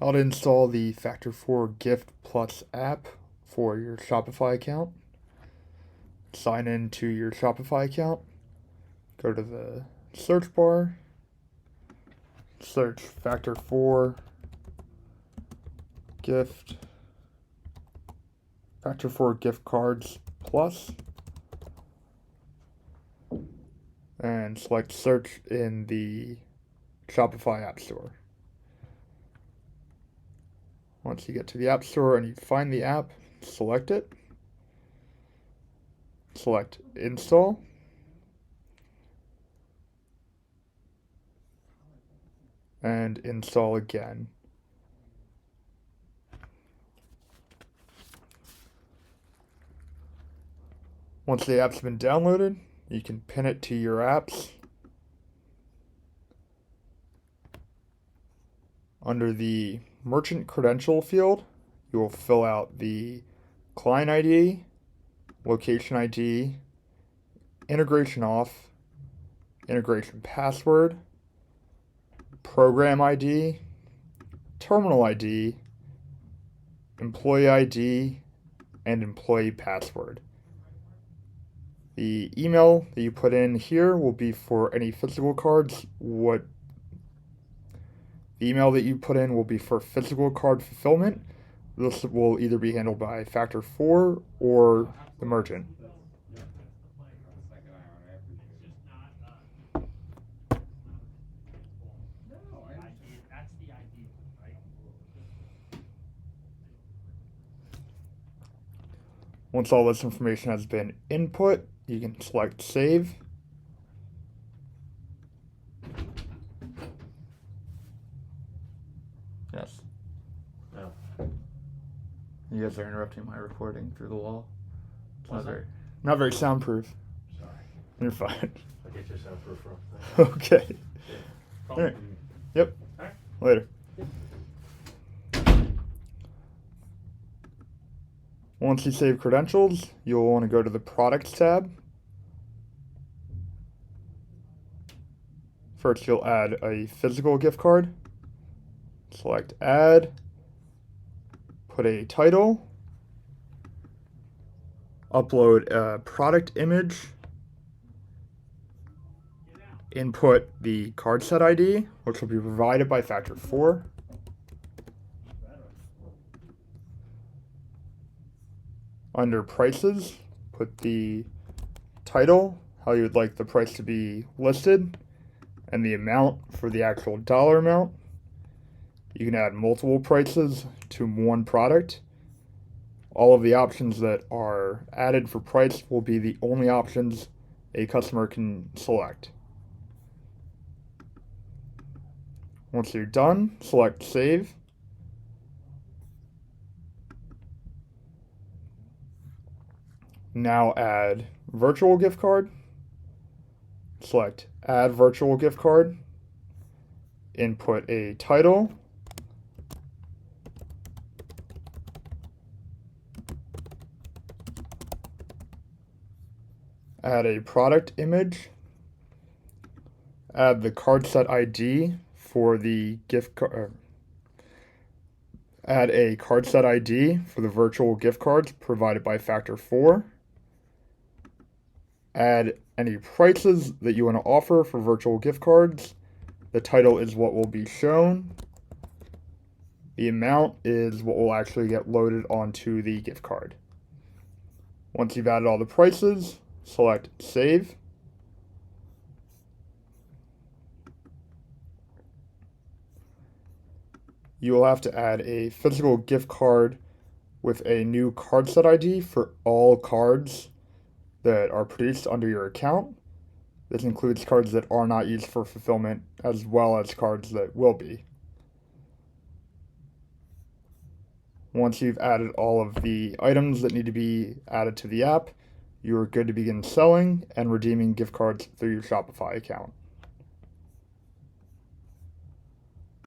How to install the Factor4 Gift Plus app for your Shopify account. Sign in to your Shopify account. Go to the search bar. Search Factor4 Gift Factor4 Gift Cards Plus. And select search in the Shopify App Store. Once you get to the App Store and you find the app, select it. Select install. And install again. Once the app's been downloaded, you can pin it to your apps. Under the merchant credential field, you will fill out the client ID, location ID, integration auth, integration password, program ID, terminal ID, employee ID, and employee password. The email that you put in here will be for any physical cards. The email that you put in will be for physical card fulfillment. This will either be handled by Factor4 or the merchant. Once all this information has been input, you can select save. Yes. No. You guys are interrupting my recording through the wall. It's What's that? not very soundproof. Sorry. You're fine. I'll get you a soundproof room. Okay. Yeah. All right. Yep. All right. Later. Once you save credentials, you'll want to go to the Products tab. First, you'll add a physical gift card. Select Add. Put a title. Upload a product image. Input the card set ID, which will be provided by Factor4. Under prices, put the title, how you would like the price to be listed, and the amount for the actual dollar amount. You can add multiple prices to one product. All of the options that are added for price will be the only options a customer can select. Once you're done, select Save. Now add virtual gift card. Select Add Virtual Gift Card. Input a title. Add a product image. Add the card set ID for the gift card. Add a card set ID for the virtual gift cards provided by Factor4. Add any prices that you want to offer for virtual gift cards. The title is what will be shown. The amount is what will actually get loaded onto the gift card. Once you've added all the prices, select Save. You will have to add a physical gift card with a new card set ID for all cards that are produced under your account. This includes cards that are not used for fulfillment, as well as cards that will be. Once you've added all of the items that need to be added to the app, you are good to begin selling and redeeming gift cards through your Shopify account.